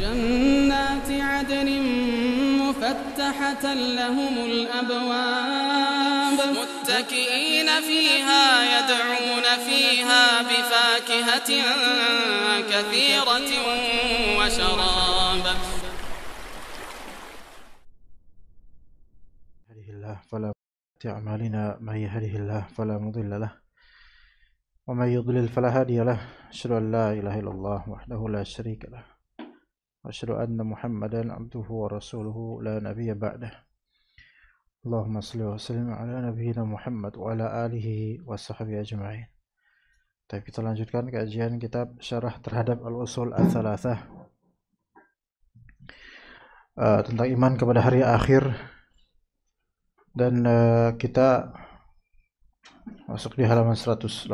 جنات عدن مفتحة لهم الأبواب متكئين فيها يدعون فيها بفاكهة كثيرة وشراب يهده الله فلا مضل له أعمالنا من يهده الله فلا مضل له ومن يضلل فلا هادي له أشهد أن لا إله إلا الله وحده لا شريك له وأشهد أن محمدا عبده ورسوله لا نبي بعده اللهم صل وسلم على نبينا Muhammad wa ala alihi washabbihi ajma'in. Tapi kita lanjutkan kajian kitab syarah terhadap al-usul ats-tsalatsah tentang iman kepada hari akhir, dan kita masuk di halaman 189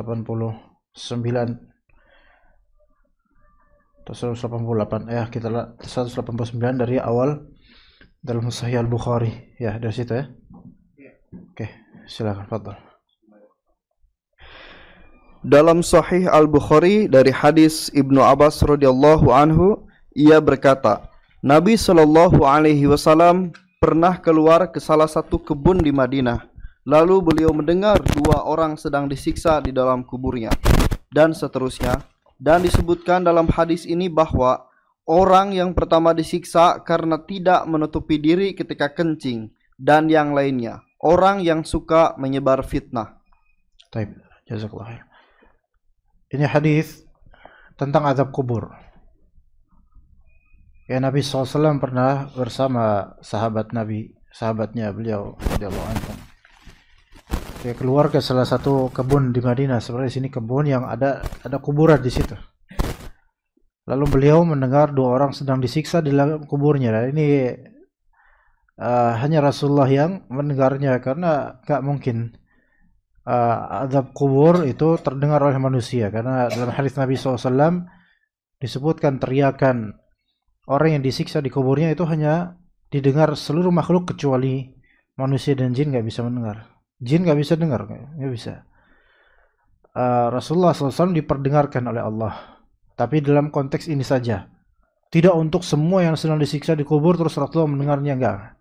atau 188 ya, kita 189 dari awal dalam Sahih Al-Bukhari ya, dari situ ya. Oke, silakan fadhal. Dalam Sahih Al-Bukhari dari hadis Ibnu Abbas radhiyallahu anhu, ia berkata, Nabi Shallallahu alaihi wasallam pernah keluar ke salah satu kebun di Madinah. Lalu beliau mendengar dua orang sedang disiksa di dalam kuburnya, dan seterusnya. Dan disebutkan dalam hadis ini bahwa orang yang pertama disiksa karena tidak menutupi diri ketika kencing, dan yang lainnya orang yang suka menyebar fitnah. Baik, jazakallah. Ini hadis tentang azab kubur. Ya, Nabi SAW pernah bersama sahabatnya beliau radhiyallahu anhu. Dia keluar ke salah satu kebun di Madinah. Sebenarnya di sini kebun yang ada kuburan di situ. Lalu beliau mendengar dua orang sedang disiksa di dalam kuburnya. Dan ini hanya Rasulullah yang mendengarnya, karena gak mungkin azab kubur itu terdengar oleh manusia. Karena dalam hadis Nabi SAW disebutkan teriakan orang yang disiksa di kuburnya itu hanya didengar seluruh makhluk kecuali manusia dan jin gak bisa mendengar. Jin gak bisa dengar, gak bisa. Rasulullah SAW diperdengarkan oleh Allah, tapi dalam konteks ini saja. Tidak untuk semua yang sedang disiksa di kubur terus Rasulullah mendengarnya, enggak.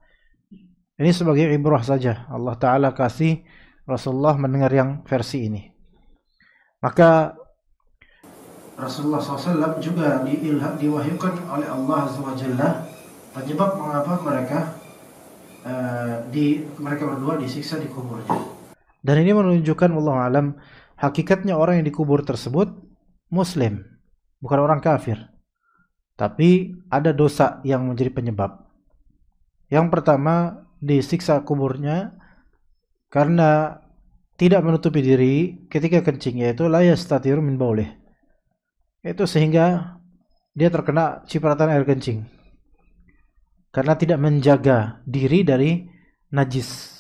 Ini sebagai ibrah saja. Allah Ta'ala kasih Rasulullah mendengar yang versi ini. Maka Rasulullah SAW juga diwahyukan oleh Allah Azza wa Jalla penyebab mengapa mereka berdua disiksa di kuburnya. Dan ini menunjukkan wallahu alam hakikatnya orang yang dikubur tersebut muslim, bukan orang kafir. Tapi ada dosa yang menjadi penyebab. Yang pertama, disiksa kuburnya karena tidak menutupi diri ketika kencing, yaitu la yastatiru min baulih. Itu sehingga dia terkena cipratan air kencing karena tidak menjaga diri dari najis.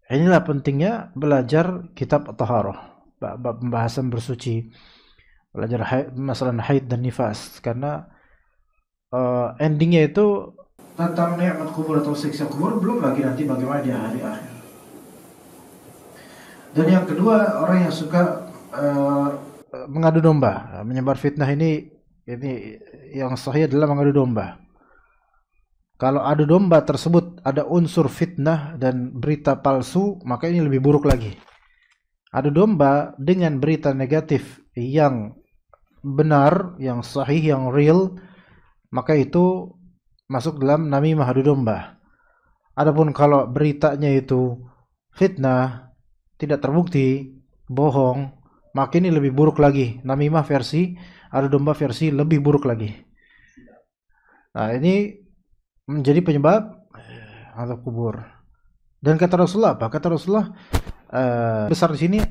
Inilah pentingnya belajar kitab Taharah, pembahasan bersuci, belajar masalah haid dan nifas, karena endingnya itu tentang nikmat kubur atau siksa kubur, belum lagi nanti bagaimana di hari akhir. Dan yang kedua, orang yang suka mengadu domba, menyebar fitnah, ini yang sahih adalah mengadu domba. Kalau adu domba tersebut ada unsur fitnah dan berita palsu, maka ini lebih buruk lagi. Adu domba dengan berita negatif yang benar, yang sahih, yang real, maka itu masuk dalam namimah, adu domba. Adapun kalau beritanya itu fitnah, tidak terbukti, bohong, maka ini lebih buruk lagi. Namimah versi, adu domba versi lebih buruk lagi. Nah, ini menjadi penyebab azab kubur. Dan kata Rasulullah apa? Kata Rasulullah besar di sini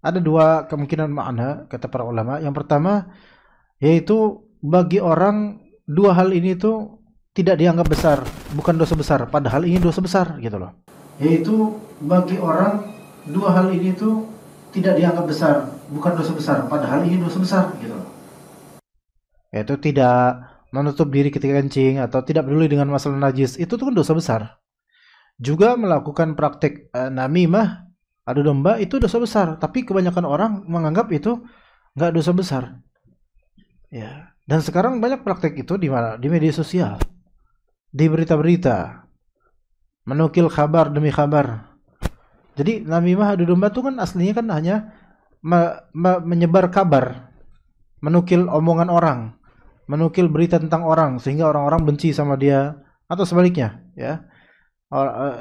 ada dua kemungkinan makna kata para ulama. Yang pertama yaitu bagi orang dua hal ini tuh tidak dianggap besar, bukan dosa besar, padahal ini dosa besar gitu loh. Yaitu bagi orang dua hal ini tuh tidak dianggap besar, bukan dosa besar, padahal ini dosa besar gitu loh. Yaitu tidak menutup diri ketika kencing atau tidak peduli dengan masalah najis, itu tuh kan dosa besar. Juga melakukan praktek namimah, adu domba, itu dosa besar. Tapi kebanyakan orang menganggap itu nggak dosa besar. Ya. Dan sekarang banyak praktek itu di mana? Di media sosial, di berita-berita, menukil kabar demi kabar. Jadi namimah adu domba itu kan aslinya kan hanya menyebar kabar, menukil omongan orang, menukil berita tentang orang sehingga orang-orang benci sama dia atau sebaliknya, ya.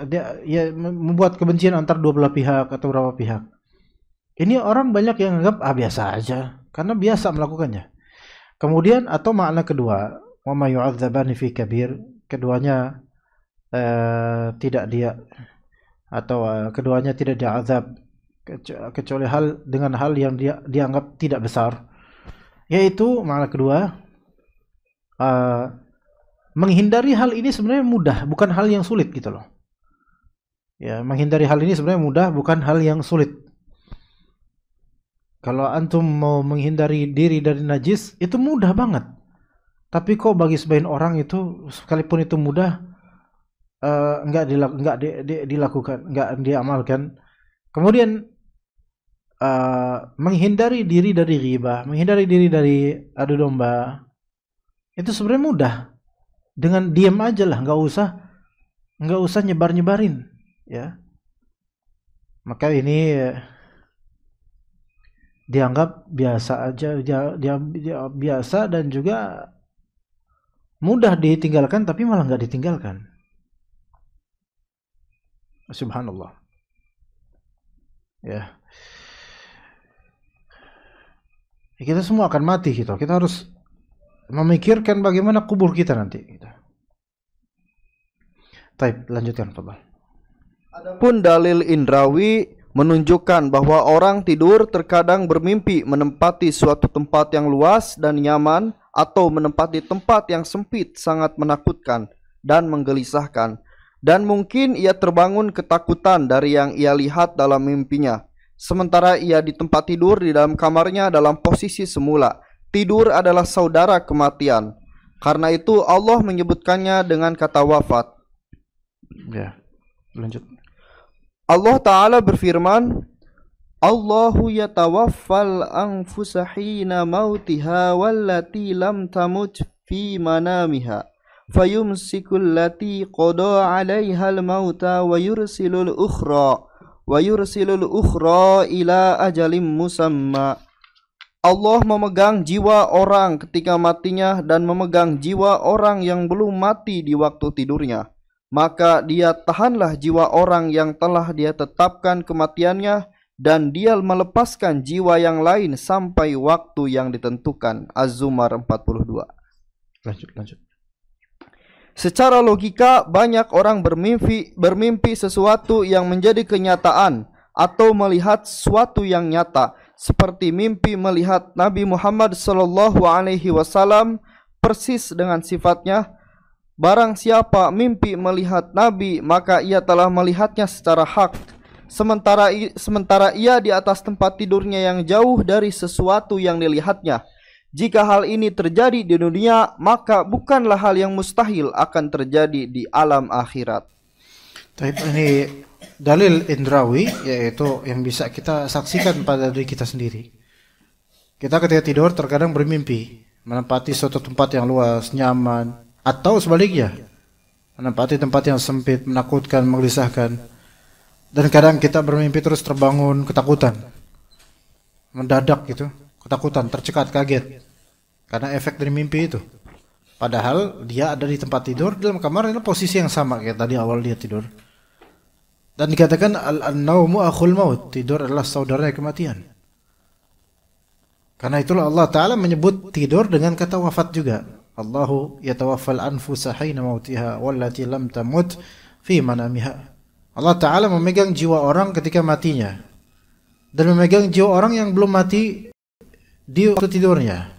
Dia membuat kebencian antar dua belah pihak atau beberapa pihak. Ini orang banyak yang anggap biasa aja karena biasa melakukannya. Kemudian atau makna kedua, wa ma yu'adzabani fi kabir, keduanya tidak dia atau keduanya tidak diazab kecuali dengan hal yang dia dianggap tidak besar. Yaitu makna kedua, menghindari hal ini sebenarnya mudah, bukan hal yang sulit gitu loh. Ya, menghindari hal ini sebenarnya mudah, bukan hal yang sulit. Kalau antum mau menghindari diri dari najis, itu mudah banget. Tapi kok bagi sebagian orang itu, sekalipun itu mudah, enggak dilakukan, enggak diamalkan. Kemudian menghindari diri dari ghibah, menghindari diri dari adu domba, itu sebenarnya mudah. Dengan diam aja lah, enggak usah nyebar-nyebarin, ya. Maka ini dianggap biasa aja, dia biasa dan juga mudah ditinggalkan, tapi malah nggak ditinggalkan. Subhanallah. Ya. Kita semua akan mati gitu. Kita harus memikirkan bagaimana kubur kita nanti. Baik, lanjutkan, Pak. Adapun dalil indrawi menunjukkan bahwa orang tidur terkadang bermimpi menempati suatu tempat yang luas dan nyaman atau menempati tempat yang sempit sangat menakutkan dan menggelisahkan, dan mungkin ia terbangun ketakutan dari yang ia lihat dalam mimpinya, sementara ia di tempat tidur di dalam kamarnya dalam posisi semula. Tidur adalah saudara kematian. Karena itu Allah menyebutkannya dengan kata wafat. Ya, lanjut. Allah Ta'ala berfirman, Allahu yatawaffal anfusa hina mautiha wallati lam tamut fi manamiha fayumsikul lati qada 'alaiha al-mauta wa yursilul ukhra ila ajalim musamma. Allah memegang jiwa orang ketika matinya dan memegang jiwa orang yang belum mati di waktu tidurnya. Maka dia tahanlah jiwa orang yang telah dia tetapkan kematiannya, dan dia melepaskan jiwa yang lain sampai waktu yang ditentukan. Az-Zumar 42. Lanjut. Secara logika, banyak orang bermimpi sesuatu yang menjadi kenyataan atau melihat sesuatu yang nyata, seperti mimpi melihat Nabi Muhammad SAW persis dengan sifatnya. Barang siapa mimpi melihat Nabi, maka ia telah melihatnya secara hak. Sementara ia di atas tempat tidurnya yang jauh dari sesuatu yang dilihatnya. Jika hal ini terjadi di dunia, maka bukanlah hal yang mustahil akan terjadi di alam akhirat. Ini dalil indrawi, yaitu yang bisa kita saksikan pada diri kita sendiri. Kita ketika tidur terkadang bermimpi menempati suatu tempat yang luas, nyaman, atau sebaliknya menempati tempat yang sempit, menakutkan, menggelisahkan. Dan kadang kita bermimpi terus terbangun ketakutan, mendadak gitu, ketakutan, tercekat, kaget karena efek dari mimpi itu. Padahal dia ada di tempat tidur dalam kamar dalam posisi yang sama kayak tadi awal dia tidur. Dan dikatakan an-naumu akhul maut, tidur adalah saudaranya kematian. Karena itulah Allah Ta'ala menyebut tidur dengan kata wafat juga. Allahu yatawaffal anfusa hina mautiha wallati lam tamut fi manamiha. Allah Ta'ala memegang jiwa orang ketika matinya, dan memegang jiwa orang yang belum mati di waktu tidurnya.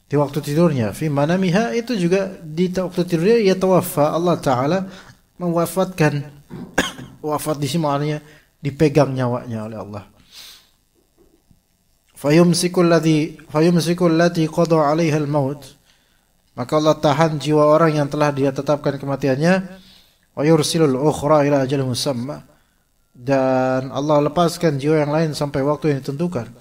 Di waktu tidurnya, fi manamiha itu juga di waktu tidurnya yatawaffa, Allah Ta'ala mewafatkan. Wafat di sini maknanya dipegang nyawanya oleh Allah. Fayumsikul lati qada 'alaiha al-maut, maka Allah tahan jiwa orang yang telah dia tetapkan kematiannya. Wa yursilul ukhra ila ajalin musamma, dan Allah lepaskan jiwa yang lain sampai waktu yang ditentukan.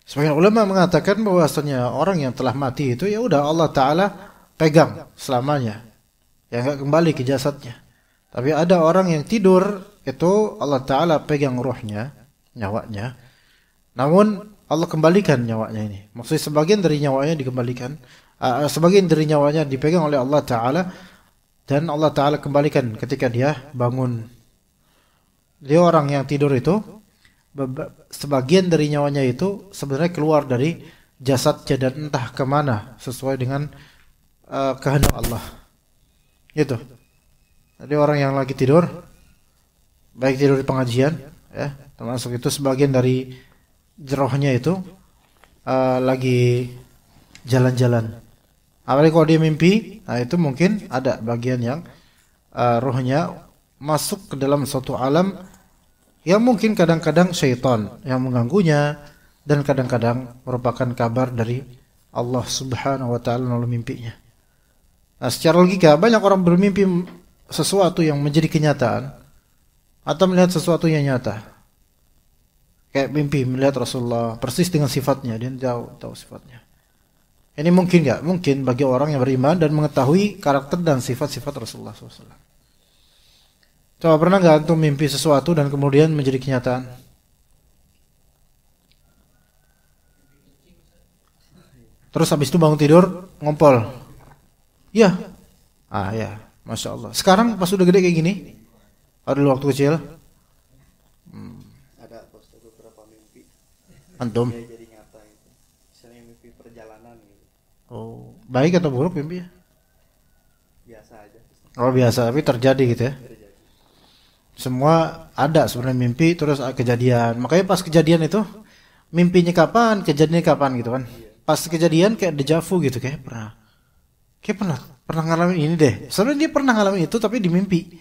Sebagian ulama mengatakan bahwasanya orang yang telah mati itu ya udah Allah Ta'ala pegang selamanya, ya nggak kembali ke jasadnya. Tapi ada orang yang tidur itu Allah Ta'ala pegang ruhnya, nyawanya, namun Allah kembalikan nyawanya ini. Maksudnya sebagian dari nyawanya dikembalikan, sebagian dari nyawanya dipegang oleh Allah Ta'ala, dan Allah Ta'ala kembalikan ketika dia bangun. Dia orang yang tidur itu, sebagian dari nyawanya itu sebenarnya keluar dari jasadnya dan entah kemana sesuai dengan kehendak Allah. Gitu. Jadi orang yang lagi tidur, baik tidur di pengajian, ya, termasuk itu sebagian dari rohnya itu lagi jalan-jalan. Apalagi kalau dia mimpi, nah itu mungkin ada bagian yang rohnya masuk ke dalam suatu alam yang mungkin kadang-kadang syaitan yang mengganggunya, dan kadang-kadang merupakan kabar dari Allah Subhanahu wa Ta'ala melalui mimpinya. Nah, secara logika banyak orang bermimpi sesuatu yang menjadi kenyataan atau melihat sesuatu yang nyata. Kayak mimpi melihat Rasulullah persis dengan sifatnya, dia tahu sifatnya. Ini mungkin nggak? Mungkin bagi orang yang beriman dan mengetahui karakter dan sifat-sifat Rasulullah SAW. Coba pernah nggak antum mimpi sesuatu dan kemudian menjadi kenyataan? Terus habis itu bangun tidur ngompol. Ya, ya, masya Allah. Sekarang pas udah gede kayak gini, dulu waktu kecil. Ada beberapa mimpi. Antum? Jadi nyata itu. Misalnya mimpi perjalanan gitu. Oh, baik atau buruk mimpi ya? Biasa aja. Oh biasa, tapi terjadi gitu ya? Semua ada sebenarnya mimpi terus kejadian. Makanya pas kejadian itu mimpinya kapan, kejadiannya kapan gitu kan. Pas kejadian kayak deja vu gitu, kayak pernah ngalamin ini deh. Sebenarnya dia pernah ngalamin itu tapi di mimpi.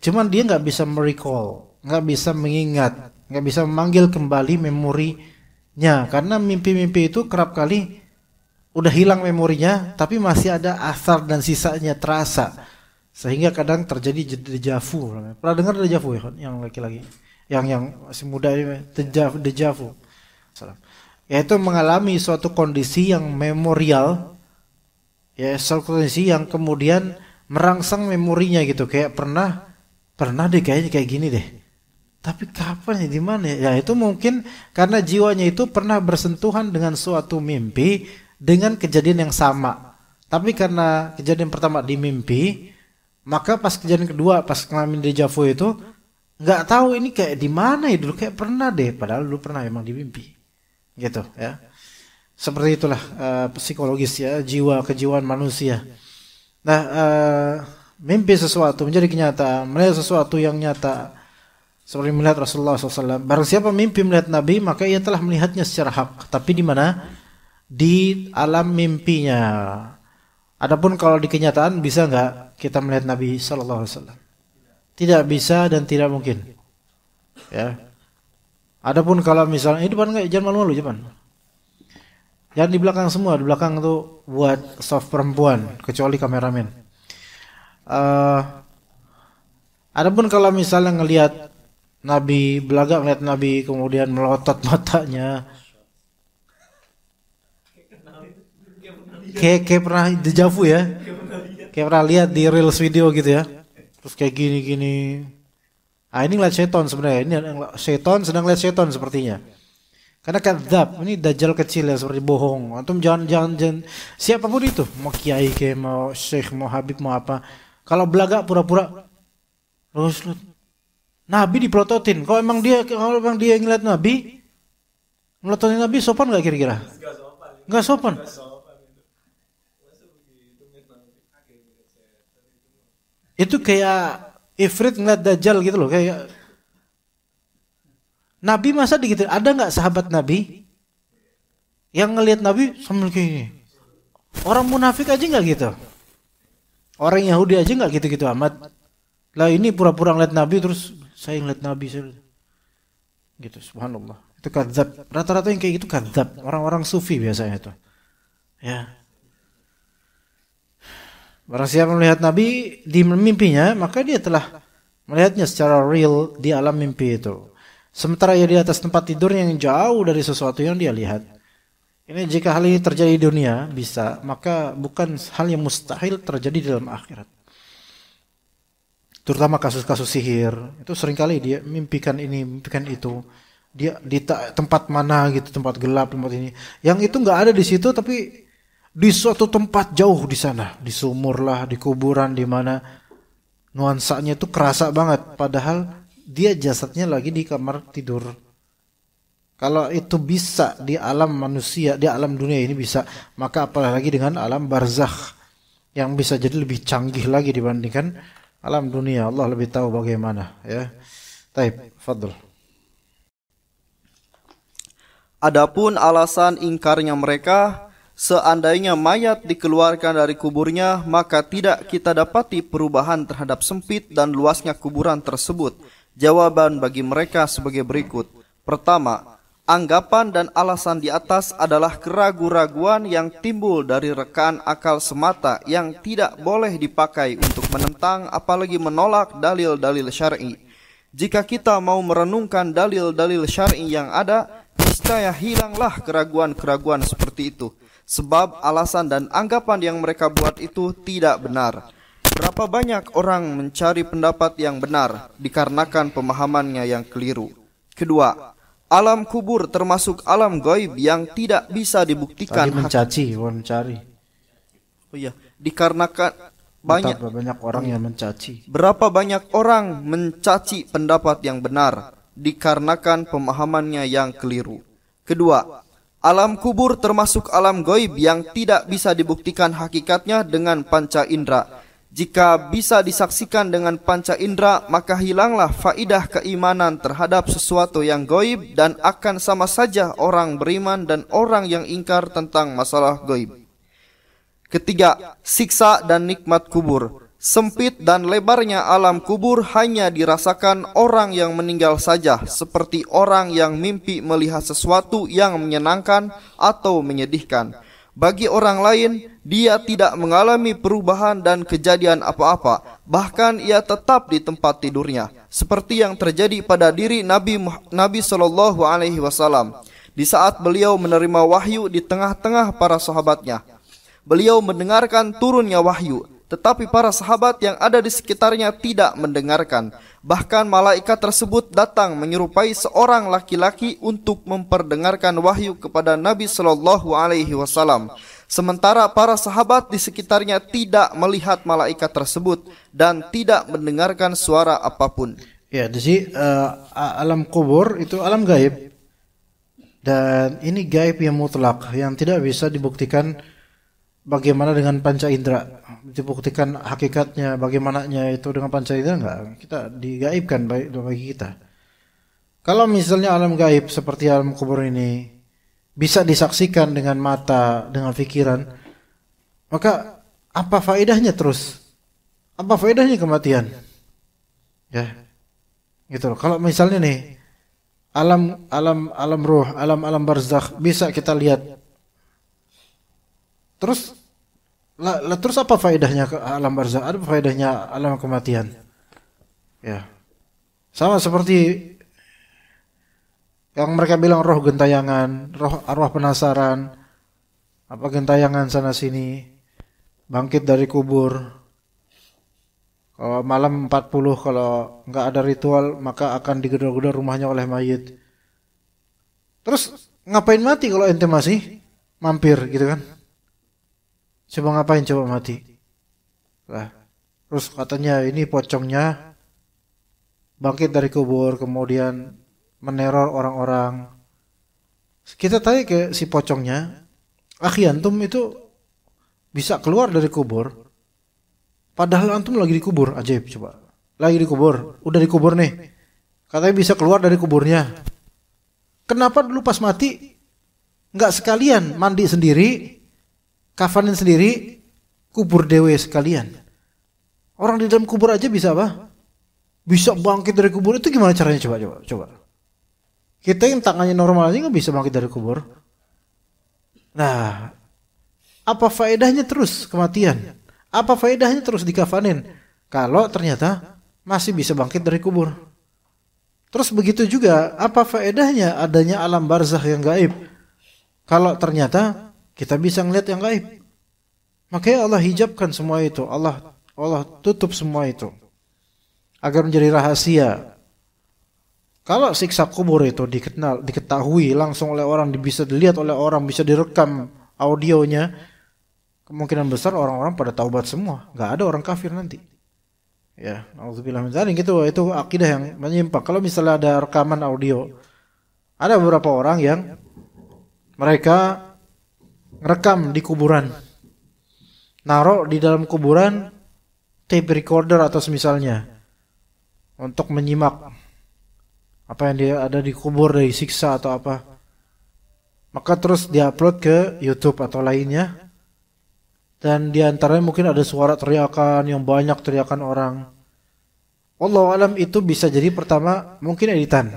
Cuman dia nggak bisa merecall, nggak bisa mengingat, nggak bisa memanggil kembali memorinya, karena mimpi-mimpi itu kerap kali udah hilang memorinya tapi masih ada asar dan sisanya terasa. Sehingga kadang terjadi deja vu. Pernah dengar deja vu ya, yang laki-laki, yang masih muda ini, deja vu. Yaitu mengalami suatu kondisi yang memorial, ya, suatu kondisi yang kemudian merangsang memorinya gitu, kayak pernah deh kayaknya kayak gini deh. Tapi kapan ya, di mana ya? Ya itu mungkin karena jiwanya itu pernah bersentuhan dengan suatu mimpi dengan kejadian yang sama. Tapi karena kejadian pertama di mimpi, maka pas kejadian kedua, pas ngalamin deja vu itu, nggak tahu ini kayak di mana ya dulu, kayak pernah deh, padahal dulu pernah emang di mimpi, gitu ya. Seperti itulah psikologis ya, kejiwaan manusia. Nah, mimpi sesuatu menjadi kenyataan, melihat sesuatu yang nyata, seperti melihat Rasulullah SAW. Barang siapa mimpi melihat Nabi, maka ia telah melihatnya secara hak. Tapi di mana? Di alam mimpinya. Adapun kalau di kenyataan bisa nggak kita melihat Nabi Sallallahu Alaihi Wasallam? Tidak bisa dan tidak mungkin. Ya. Adapun kalau misalnya ini depan nggak, jangan malu-malu, jangan di belakang semua, di belakang itu buat soft perempuan, kecuali kameramen. Adapun kalau misalnya ngelihat Nabi, belaga ngelihat Nabi kemudian melotot matanya, kayak pernah deja vu ya, kayak pernah lihat di reels video gitu ya, terus kayak gini. Ini ngeliat setan sebenarnya, ini setan sedang lihat setan sepertinya. Karena kadzab, ini dajjal kecil ya, seperti bohong. Antum jangan siapapun itu, mau kiai kayak mau syekh, mau habib, mau apa. Kalau belaga pura-pura terus Nabi dipelototin. Kalau emang dia ngeliat Nabi, melototin Nabi sopan enggak kira-kira? Enggak sopan. Itu kayak Ifrit ngeliat Dajjal gitu loh, kayak Nabi masa gitu. Ada nggak sahabat Nabi yang ngelihat Nabi sambil kayak gini? Orang munafik aja nggak gitu. Orang Yahudi aja nggak gitu-gitu amat. Lah ini pura-pura ngeliat Nabi terus saya ngeliat Nabi gitu. Subhanallah. Itu kadzab. Rata-rata yang kayak gitu kadzab. Orang-orang sufi biasanya itu. Ya. Barang siapa melihat Nabi di mimpinya, maka dia telah melihatnya secara real di alam mimpi itu. Sementara ia di atas tempat tidur yang jauh dari sesuatu yang dia lihat. Ini jika hal ini terjadi di dunia bisa, maka bukan hal yang mustahil terjadi di dalam akhirat. Terutama kasus-kasus sihir, itu seringkali dia mimpikan ini, mimpikan itu. Dia di tempat mana gitu, tempat gelap, tempat ini. Yang itu nggak ada di situ, tapi di suatu tempat jauh di sana, di sumur lah, di kuburan, di mana nuansanya itu kerasa banget. Padahal dia jasadnya lagi di kamar tidur. Kalau itu bisa di alam manusia, di alam dunia ini bisa, maka apalagi dengan alam barzakh yang bisa jadi lebih canggih lagi dibandingkan alam dunia. Allah lebih tahu bagaimana, ya. Taib, fadl. Adapun alasan ingkarnya mereka, seandainya mayat dikeluarkan dari kuburnya, maka tidak kita dapati perubahan terhadap sempit dan luasnya kuburan tersebut. Jawaban bagi mereka sebagai berikut. Pertama, anggapan dan alasan di atas adalah keraguan-raguan yang timbul dari rekaan akal semata yang tidak boleh dipakai untuk menentang apalagi menolak dalil-dalil syar'i. Jika kita mau merenungkan dalil-dalil syar'i yang ada, niscaya hilanglah keraguan-keraguan seperti itu. Sebab alasan dan anggapan yang mereka buat itu tidak benar. Berapa banyak orang mencari pendapat yang benar dikarenakan pemahamannya yang keliru. Kedua, alam kubur termasuk alam gaib yang tidak bisa dibuktikan. Tadi mencaci, bukan mencari. Oh iya, dikarenakan banyak orang yang mencaci. Berapa banyak orang mencaci pendapat yang benar dikarenakan pemahamannya yang keliru. Kedua, alam kubur termasuk alam gaib yang tidak bisa dibuktikan hakikatnya dengan panca indera. Jika bisa disaksikan dengan panca indera, maka hilanglah faidah keimanan terhadap sesuatu yang gaib dan akan sama saja orang beriman dan orang yang ingkar tentang masalah gaib. Ketiga, siksa dan nikmat kubur. Sempit dan lebarnya alam kubur hanya dirasakan orang yang meninggal saja, seperti orang yang mimpi melihat sesuatu yang menyenangkan atau menyedihkan. Bagi orang lain, dia tidak mengalami perubahan dan kejadian apa-apa, bahkan ia tetap di tempat tidurnya, seperti yang terjadi pada diri Nabi Shallallahu Alaihi Wasallam di saat beliau menerima wahyu di tengah-tengah para sahabatnya. Beliau mendengarkan turunnya wahyu, tetapi para sahabat yang ada di sekitarnya tidak mendengarkan. Bahkan malaikat tersebut datang menyerupai seorang laki-laki untuk memperdengarkan wahyu kepada Nabi Shallallahu Alaihi Wasallam. Sementara para sahabat di sekitarnya tidak melihat malaikat tersebut dan tidak mendengarkan suara apapun. Ya, jadi alam kubur itu alam gaib. Dan ini gaib yang mutlak, yang tidak bisa dibuktikan. Bagaimana dengan panca indera? Dibuktikan hakikatnya, bagaimananya itu dengan panca indera enggak? Kita digaibkan bagi kita. Kalau misalnya alam gaib seperti alam kubur ini bisa disaksikan dengan mata, dengan pikiran, maka apa faedahnya terus? Apa faedahnya kematian? Ya. Gitu loh. Kalau misalnya nih alam ruh, alam barzakh bisa kita lihat. Terus apa faedahnya ke alam barzakh? Ada faedahnya alam kematian? Ya. Sama seperti yang mereka bilang roh gentayangan, roh arwah penasaran, apa gentayangan sana sini, bangkit dari kubur. Kalau malam 40 kalau enggak ada ritual maka akan digedor-gedor rumahnya oleh mayit. Terus ngapain mati kalau ente masih mampir gitu kan? Coba ngapain coba mati? Lah, terus katanya ini pocongnya bangkit dari kubur kemudian meneror orang-orang. Kita tanya ke si pocongnya, akhi antum itu bisa keluar dari kubur padahal antum lagi dikubur. Ajaib, coba. Lagi dikubur, udah dikubur nih. Katanya bisa keluar dari kuburnya. Kenapa dulu pas mati enggak sekalian mandi sendiri, kafanin sendiri, kubur dewe sekalian? Orang di dalam kubur aja bisa apa? Bisa bangkit dari kubur. Itu gimana caranya? Coba. Kita yang tangannya normal aja nggak bisa bangkit dari kubur. Nah, apa faedahnya terus kematian? Apa faedahnya terus dikafanin kalau ternyata masih bisa bangkit dari kubur? Terus begitu juga, apa faedahnya adanya alam barzakh yang gaib kalau ternyata kita bisa ngelihat yang gaib? Makanya Allah hijabkan semua itu, Allah tutup semua itu agar menjadi rahasia. Kalau siksa kubur itu diketahui langsung oleh orang, bisa dilihat oleh orang, bisa direkam audionya, kemungkinan besar orang-orang pada taubat semua, nggak ada orang kafir nanti. Ya, auzubillah min dzalik, itu akidah yang menyimpang. Kalau misalnya ada rekaman audio, ada beberapa orang yang mereka ngerekam di kuburan, naruh di dalam kuburan tape recorder atau semisalnya untuk menyimak apa yang dia ada di kubur dari siksa atau apa. Maka terus diupload ke YouTube atau lainnya. Dan diantaranya mungkin ada suara teriakan yang banyak, teriakan orang. Wallahu alam, itu bisa jadi pertama mungkin editan.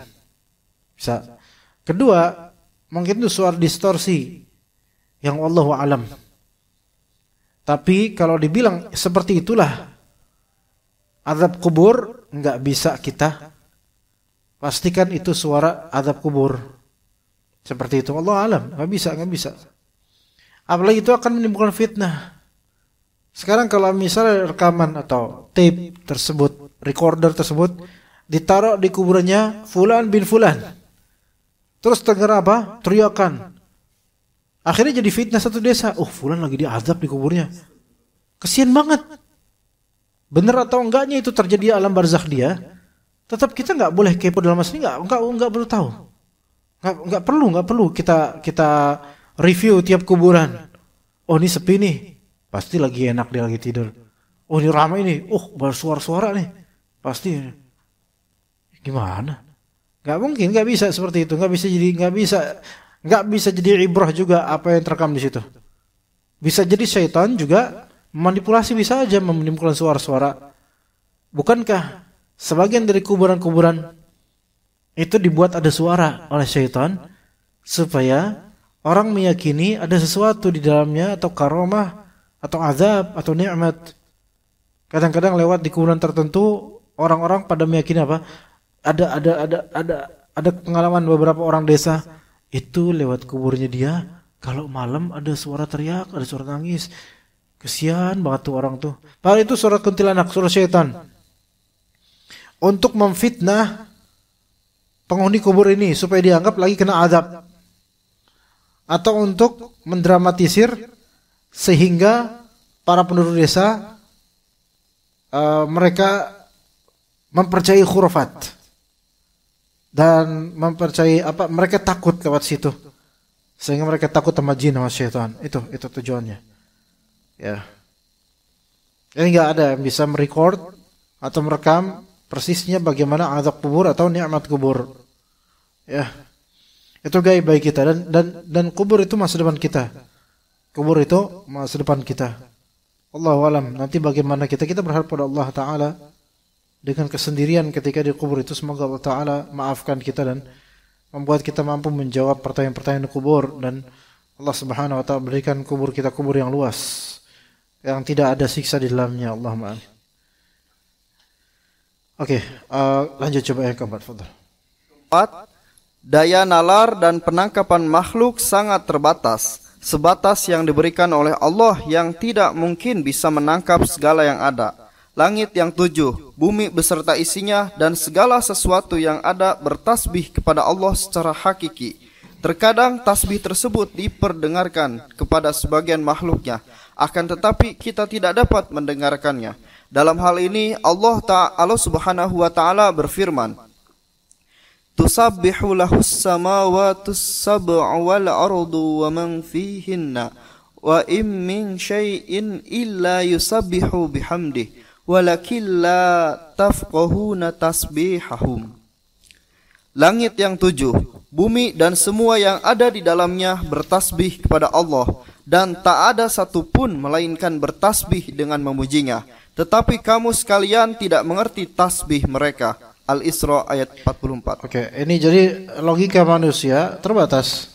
Bisa. Kedua, mungkin itu suara distorsi. Yang wallahu alam. Tapi kalau dibilang seperti itulah azab kubur, nggak bisa kita pastikan itu suara azab kubur. Seperti itu, wallahu alam, nggak bisa. Apalagi itu akan menimbulkan fitnah. Sekarang kalau misalnya rekaman atau tape tersebut, recorder tersebut ditaruh di kuburannya Fulan bin Fulan, terus dengar apa? Teriakan. Akhirnya jadi fitnah satu desa. Fulan lagi diazab di kuburnya. Kesian banget. Bener atau enggaknya itu terjadi alam barzakh dia, tetap kita nggak boleh kepo dalam masalah ini, nggak perlu tahu. Nggak perlu kita review tiap kuburan. Ini sepi nih, pasti lagi enak dia lagi tidur. Ini ramai nih, bersuara-suara nih, pasti. Gimana? Nggak mungkin, nggak bisa seperti itu, nggak bisa jadi ibrah juga apa yang terekam di situ. Bisa jadi syaitan juga manipulasi, bisa aja menimbulkan suara-suara. Bukankah sebagian dari kuburan-kuburan itu dibuat ada suara oleh syaitan supaya orang meyakini ada sesuatu di dalamnya, atau karomah, atau azab, atau nikmat. Kadang-kadang lewat di kuburan tertentu, orang-orang pada meyakini apa? Ada pengalaman beberapa orang desa itu lewat kuburnya dia, kalau malam ada suara teriak, ada suara nangis. Kesian banget tuh orang tuh. Padahal itu suara kuntilanak, suara syaitan. Untuk memfitnah penghuni kubur ini supaya dianggap lagi kena azab. Atau untuk mendramatisir sehingga para penduduk desa mereka mempercayai khurafat dan mempercayai mereka takut lewat situ, sehingga mereka takut sama jin, sama syaitan. Itu tujuannya. Ya, ini nggak ada yang bisa merecord atau merekam persisnya bagaimana azab kubur atau nikmat kubur. Ya. Itu gaib bagi kita, dan kubur itu masa depan kita. Kubur itu masa depan kita. Allahu alam, nanti bagaimana kita berharap pada Allah Ta'ala dengan kesendirian ketika di kubur itu. Semoga Allah Ta'ala maafkan kita dan membuat kita mampu menjawab pertanyaan-pertanyaan di kubur, dan Allah Subhanahu wa Ta'ala berikan kubur kita kubur yang luas, yang tidak ada siksa di dalamnya. Allahumma amin. Oke, lanjut coba yang keempat. Fadhal. Daya nalar dan penangkapan makhluk sangat terbatas, sebatas yang diberikan oleh Allah yang tidak mungkin bisa menangkap segala yang ada. Langit yang 7, bumi beserta isinya, dan segala sesuatu yang ada bertasbih kepada Allah secara hakiki. Terkadang tasbih tersebut diperdengarkan kepada sebagian makhluknya, akan tetapi kita tidak dapat mendengarkannya. Dalam hal ini Allah Subhanahu wa Ta'ala berfirman, Tusabbihu lahus samawatus sab'u wal ardu wa man fihinna wa in min syai'in illa yusabbihu bihamdih walakin la tafqahuna tasbihahum. Langit yang 7, bumi dan semua yang ada di dalamnya bertasbih kepada Allah, dan tak ada satupun melainkan bertasbih dengan memujinya, tetapi kamu sekalian tidak mengerti tasbih mereka. Al-Isra ayat 44. Oke, ini jadi logika manusia terbatas,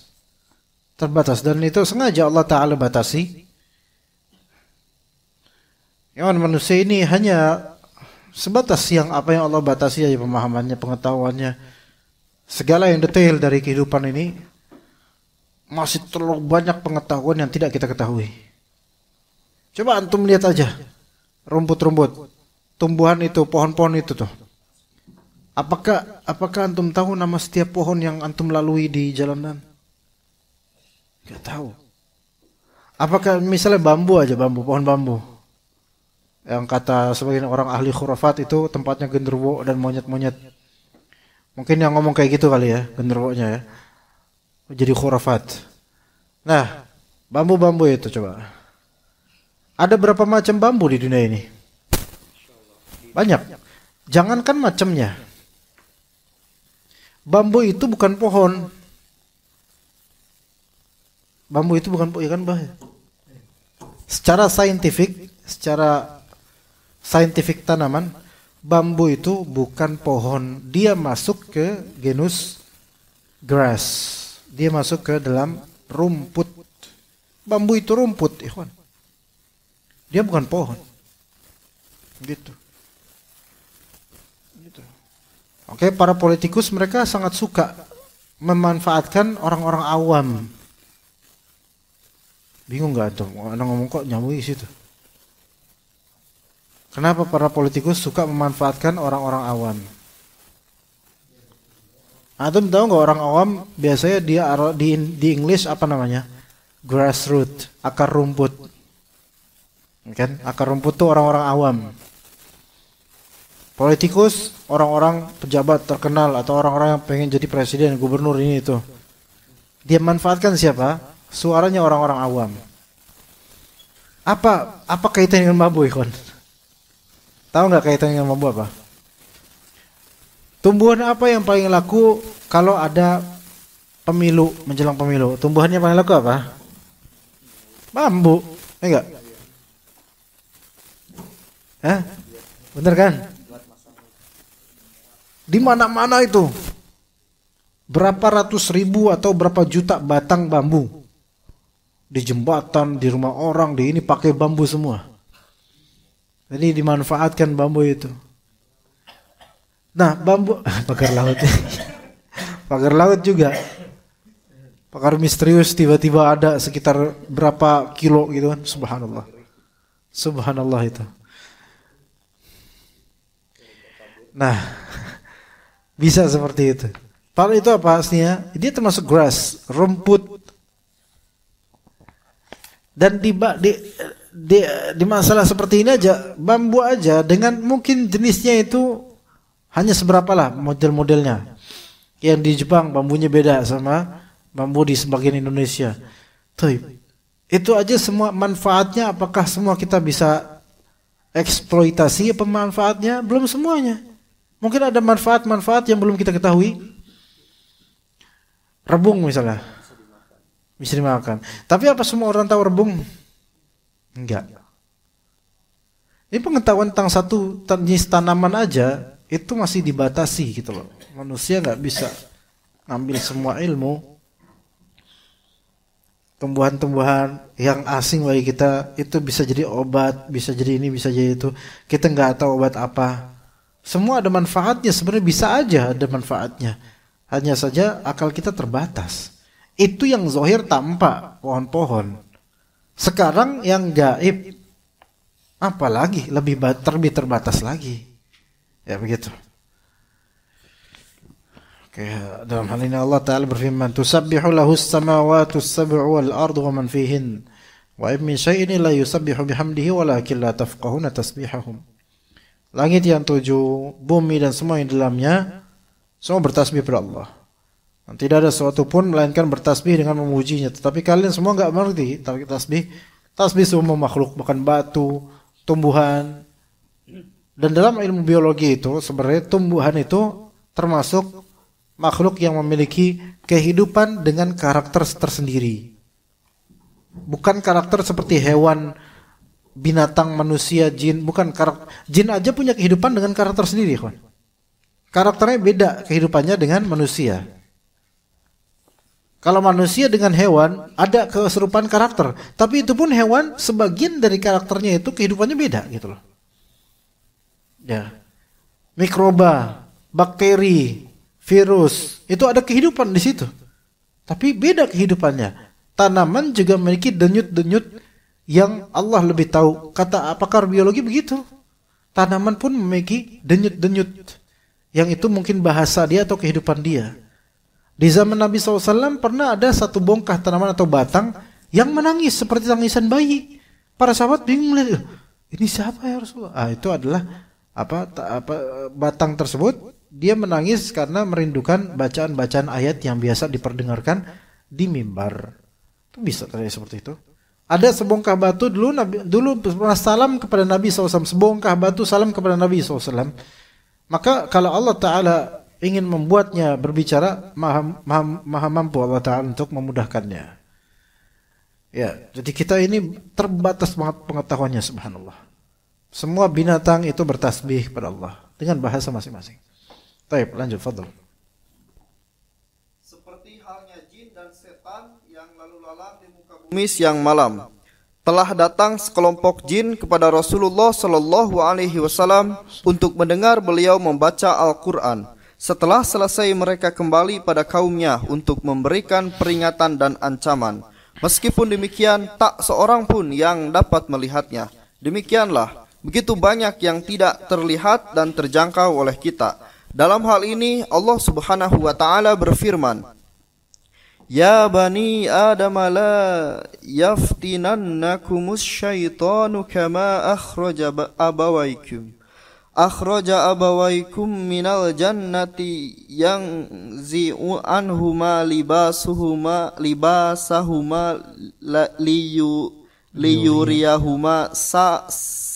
dan itu sengaja Allah Ta'ala batasi. Yang manusia ini hanya sebatas yang apa yang Allah batasi aja pemahamannya, pengetahuannya. Segala yang detail dari kehidupan ini masih terlalu banyak pengetahuan yang tidak kita ketahui. Coba antum lihat aja rumput-rumput, tumbuhan itu, pohon-pohon itu tuh. Apakah antum tahu nama setiap pohon yang antum lalui di jalanan? Gak tahu. Apakah misalnya bambu aja, pohon bambu, yang kata sebagian orang ahli khurafat itu tempatnya genderuwo dan monyet-monyet. Mungkin yang ngomong kayak gitu kali ya, genderuwonya ya. Jadi khurafat. Nah, bambu-bambu itu coba. Ada berapa macam bambu di dunia ini? Banyak. Jangankan macamnya. Bambu itu bukan pohon. Bambu itu bukan pohon, ya kan, Bah? Secara saintifik tanaman, bambu itu bukan pohon. Dia masuk ke genus grass. Dia masuk ke dalam rumput. Bambu itu rumput, ikhwan. Dia bukan pohon. Gitu. Oke, para politikus mereka sangat suka memanfaatkan orang-orang awam. Bingung nggak tuh? Orang ngomong kok nyambung di situ. Kenapa para politikus suka memanfaatkan orang-orang awam? Antum tahu nggak orang awam biasanya dia di English apa namanya? Grassroots, akar rumput. Kan? Akar rumput tuh orang-orang awam. Politikus, orang-orang pejabat terkenal atau orang-orang yang pengen jadi presiden, gubernur ini itu. Dia manfaatkan siapa? Suaranya orang-orang awam. Apa kaitannya dengan bambu, ikhwan? Tahu nggak kaitannya dengan bambu apa? Tumbuhan apa yang paling laku kalau ada pemilu, menjelang pemilu? Tumbuhannya paling laku apa? Bambu, enggak? Hah? Bener kan? Di mana-mana itu berapa ratus ribu atau berapa juta batang bambu di jembatan, di rumah orang, di ini pakai bambu semua. Jadi dimanfaatkan bambu itu. Nah, bambu pagar laut. Pagar laut juga. Pagar misterius tiba-tiba ada sekitar berapa kilo gitu kan. Subhanallah. Subhanallah itu. Nah, bisa seperti itu. Padahal itu apa aslinya? Dia termasuk grass, rumput. Dan di masalah seperti ini aja, bambu aja dengan mungkin jenisnya itu hanya seberapa lah model-modelnya. Yang di Jepang bambunya beda sama bambu di sebagian Indonesia. Itu aja semua manfaatnya, apakah semua kita bisa eksploitasi pemanfaatnya? Belum semuanya. Mungkin ada manfaat-manfaat yang belum kita ketahui. Rebung misalnya. Bisa dimakan. Tapi apa semua orang tahu rebung? Enggak. Ini pengetahuan tentang satu jenis tanaman aja itu masih dibatasi gitu loh. Manusia nggak bisa ngambil semua ilmu. Tumbuhan-tumbuhan yang asing bagi kita itu bisa jadi obat, bisa jadi ini, bisa jadi itu. Kita nggak tahu obat apa. Semua ada manfaatnya, sebenarnya bisa aja ada manfaatnya. Hanya saja akal kita terbatas. Itu yang zahir tampak pohon-pohon. Sekarang yang gaib, apalagi lebih terbatas lagi. Ya begitu. Oke, dalam hal ini Allah Ta'ala berfirman, "Tusabbihu lahu as-samawati as-sab'u wal ardu wa man fihin, wa in min syai'in la yusabbihu bihamdihi walakin la tafqahuna tasbihahum." Langit yang 7, bumi dan semua yang di dalamnya semua bertasbih kepada Allah. Dan tidak ada sesuatu pun melainkan bertasbih dengan memujinya. Tetapi kalian semua enggak mengerti tasbih. Tasbih semua makhluk, bahkan batu, tumbuhan. Dan dalam ilmu biologi itu sebenarnya tumbuhan itu termasuk makhluk yang memiliki kehidupan dengan karakter tersendiri. Bukan karakter seperti hewan, binatang, manusia, jin, bukan karakter. Jin aja punya kehidupan dengan karakter sendiri, kawan. Karakternya beda kehidupannya dengan manusia. Kalau manusia dengan hewan ada keserupaan karakter, tapi itu pun hewan sebagian dari karakternya itu kehidupannya beda gitu loh. Ya. mikroba, bakteri, virus, itu ada kehidupan di situ. Tapi beda kehidupannya. Tanaman juga memiliki denyut-denyut yang Allah lebih tahu. Kata pakar biologi begitu. Tanaman pun memiliki denyut-denyut yang itu mungkin bahasa dia atau kehidupan dia. Di zaman Nabi SAW pernah ada satu bongkah tanaman atau batang yang menangis seperti tangisan bayi. Para sahabat bingung melihat, ini siapa ya Rasulullah? Itu adalah batang tersebut. Dia menangis karena merindukan bacaan-bacaan ayat yang biasa diperdengarkan di mimbar. Itu bisa terjadi seperti itu. Ada sebongkah batu dulu pernah salam kepada Nabi SAW. Sebongkah batu salam kepada Nabi SAW. Maka kalau Allah Ta'ala ingin membuatnya berbicara, maha mampu Allah Ta'ala untuk memudahkannya. Ya, jadi kita ini terbatas banget pengetahuannya, subhanallah. Semua binatang itu bertasbih kepada Allah dengan bahasa masing-masing. Baik, lanjut, fadhal. Seperti halnya jin dan setan yang lalu lalang di muka bumi siang malam, telah datang sekelompok jin kepada Rasulullah Sallallahu Alaihi Wasallam untuk mendengar beliau membaca Al-Quran. Setelah selesai mereka kembali pada kaumnya untuk memberikan peringatan dan ancaman. Meskipun demikian, tak seorang pun yang dapat melihatnya. Demikianlah, begitu banyak yang tidak terlihat dan terjangkau oleh kita. Dalam hal ini Allah Subhanahu wa taala berfirman, Ya bani Adam la yaftinannakumus syaitanu kama akhraja abawaikum minal jannati yanzi'u anhuma libasahuma liyuriyahuma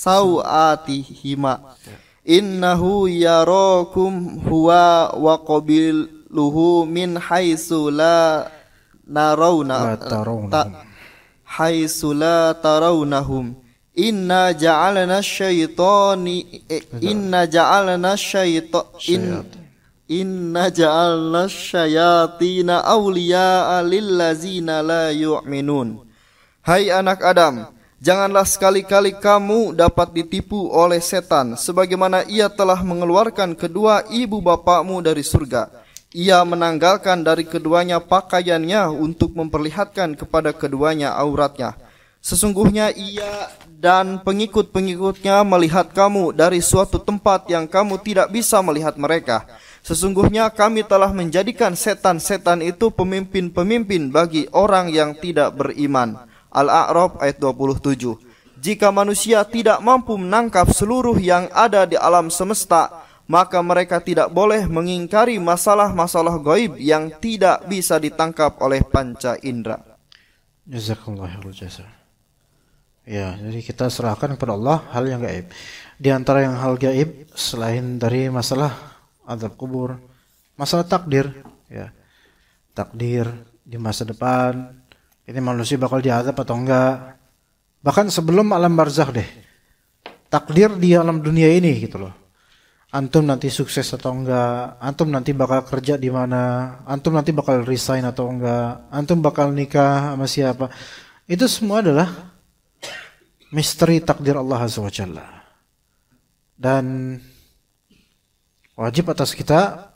sawatihima innahu yarakum huwa wa qabiluhu min haitsu la tarawnahum inna ja'alna syayatina awliya'a lillazina la yu'minun. Hai anak Adam, janganlah sekali-kali kamu dapat ditipu oleh setan, sebagaimana ia telah mengeluarkan kedua ibu bapakmu dari surga. Ia menanggalkan dari keduanya pakaiannya untuk memperlihatkan kepada keduanya auratnya. Sesungguhnya ia dan pengikut-pengikutnya melihat kamu dari suatu tempat yang kamu tidak bisa melihat mereka. Sesungguhnya kami telah menjadikan setan-setan itu pemimpin-pemimpin bagi orang yang tidak beriman. Al-A'raf ayat 27. Jika manusia tidak mampu menangkap seluruh yang ada di alam semesta, maka mereka tidak boleh mengingkari masalah-masalah gaib yang tidak bisa ditangkap oleh panca indera. Jazakallahu khairal jazaa. Ya, jadi kita serahkan kepada Allah hal yang gaib. Di antara yang hal gaib selain dari masalah azab kubur, masalah takdir, ya. Takdir di masa depan, ini manusia bakal diazab atau enggak. Bahkan sebelum alam barzakh deh. Takdir di alam dunia ini gitu loh. Antum nanti sukses atau enggak, antum nanti bakal kerja di mana, antum nanti bakal resign atau enggak, antum bakal nikah sama siapa. Itu semua adalah misteri takdir Allah Azza wa Jalla. Dan wajib atas kita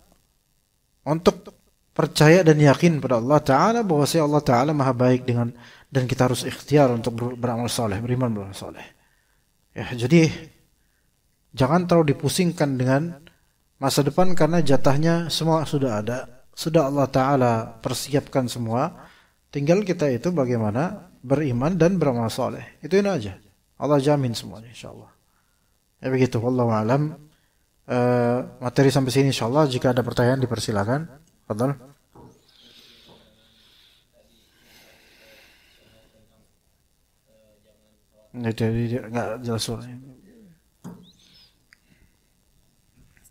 untuk percaya dan yakin pada Allah Ta'ala bahwa Allah Ta'ala maha baik dengan, dan kita harus ikhtiar untuk beramal saleh, beriman beramal saleh. Ya, jadi jangan terlalu dipusingkan dengan masa depan karena jatahnya semua sudah ada, sudah Allah Ta'ala persiapkan semua. Tinggal kita itu bagaimana beriman dan beramal saleh. Itu ini aja. Allah jamin semuanya insyaallah. Ya begitu, wallahu a'lam. Materi sampai sini insyaallah. Jika ada pertanyaan dipersilakan. Fadhal. Enggak jelas suaranya.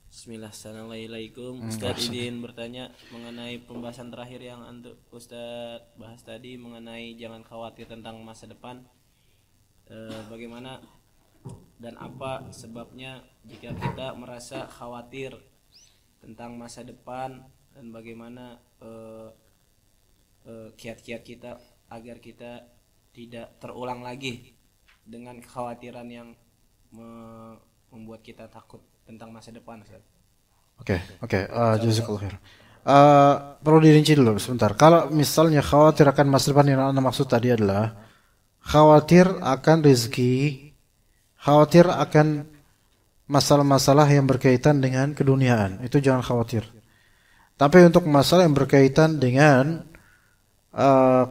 Bismillah, assalamualaikum. Ustadz izin bertanya mengenai pembahasan terakhir yang Ustadz bahas tadi mengenai jangan khawatir tentang masa depan. Bagaimana dan apa sebabnya jika kita merasa khawatir tentang masa depan, dan bagaimana kiat-kiat kita agar kita tidak terulang lagi dengan kekhawatiran yang membuat kita takut tentang masa depan, Ustaz. Oke, jazakallahu khair. Perlu dirinci dulu sebentar. Kalau misalnya khawatir akan masa depan, yang Anda maksud tadi adalah khawatir akan rezeki, khawatir akan masalah-masalah yang berkaitan dengan keduniaan. Itu jangan khawatir. Tapi untuk masalah yang berkaitan dengan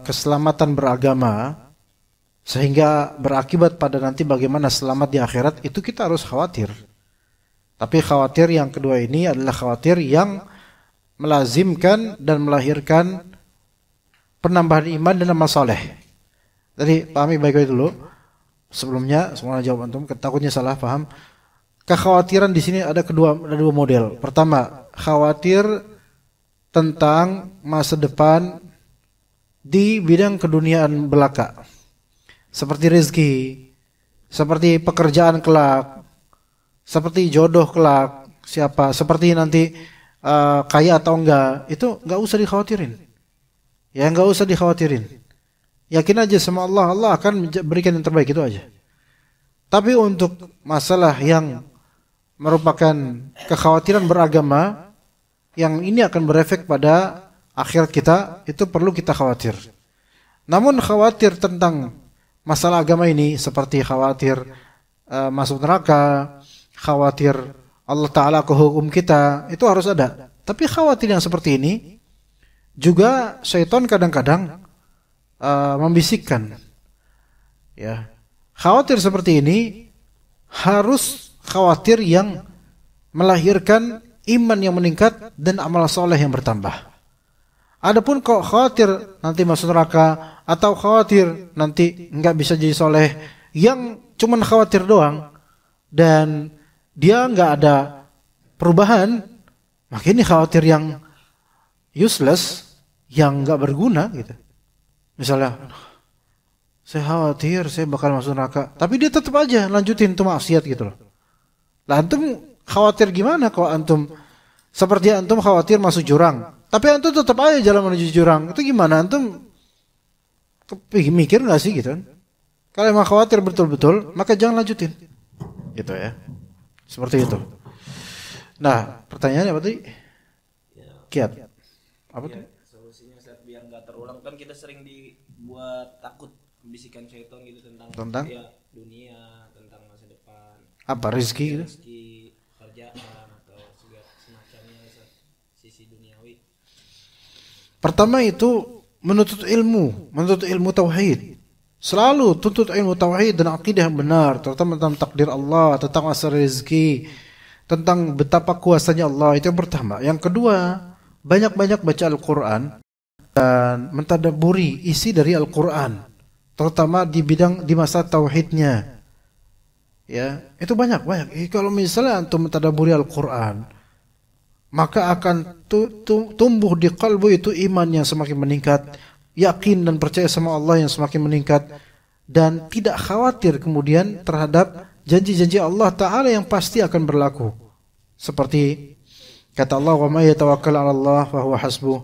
keselamatan beragama, sehingga berakibat pada nanti bagaimana selamat di akhirat, itu kita harus khawatir. Tapi khawatir yang kedua ini adalah khawatir yang melazimkan dan melahirkan penambahan iman dan amal soleh. Jadi pahami baik-baik dulu. Sebelumnya semua jawab antum, takutnya salah paham. Kekhawatiran di sini ada dua model. Pertama, khawatir tentang masa depan di bidang keduniaan belaka, seperti rezeki, seperti pekerjaan kelak, seperti jodoh kelak, seperti nanti kaya atau enggak, itu enggak usah dikhawatirin. Ya enggak usah dikhawatirin. Yakin aja sama Allah, Allah akan berikan yang terbaik, itu aja. Tapi untuk masalah yang merupakan kekhawatiran beragama, yang ini akan berefek pada akhirat kita, itu perlu kita khawatir. Namun khawatir tentang masalah agama ini, seperti khawatir masuk neraka, khawatir Allah Ta'ala ke hukum kita, itu harus ada. Tapi khawatir yang seperti ini juga syaitan kadang-kadang membisikkan. Ya, khawatir seperti ini harus khawatir yang melahirkan iman yang meningkat dan amal soleh yang bertambah. Adapun kok khawatir nanti masuk neraka, atau khawatir nanti nggak bisa jadi soleh, yang cuman khawatir doang dan dia nggak ada perubahan, maka ini khawatir yang useless, yang nggak berguna gitu. Misalnya, saya khawatir saya bakal masuk neraka, tapi dia tetap aja lanjutin tuh maksiat gitu loh. Lah antum khawatir gimana kalau antum seperti antum khawatir masuk jurang, tapi antum tetap aja jalan menuju jurang, itu gimana? Antum mikir nggak sih gitu? Kalau emang khawatir betul-betul, maka jangan lanjutin, gitu ya. Seperti itu. Nah, pertanyaannya apa tadi? Kiat. Apa tuh? Solusinya saat biar nggak terulang, kan kita sering dibuat takut bisikan syaitan gitu tentang ya, dunia, tentang masa depan. Apa rezeki gitu? Rezeki, kerjaan atau segala semacamnya, sisi duniawi. Pertama itu menuntut ilmu tauhid. Selalu tuntut ilmu tauhid dan akidah yang benar, terutama tentang takdir Allah, tentang asal rezeki, tentang betapa kuasanya Allah. Itu yang pertama. Yang kedua, banyak-banyak baca Al-Quran dan mentadabburi isi dari Al-Quran, terutama di masa tauhidnya. Ya, itu banyak. Kalau misalnya antum mentadabburi Al-Quran, maka akan tumbuh di kalbu itu iman yang semakin meningkat, yakin dan percaya sama Allah yang semakin meningkat, dan tidak khawatir kemudian terhadap janji-janji Allah Ta'ala yang pasti akan berlaku. Seperti kata Allah, wa may yatawakkal 'ala Allah fa huwa hasbuh.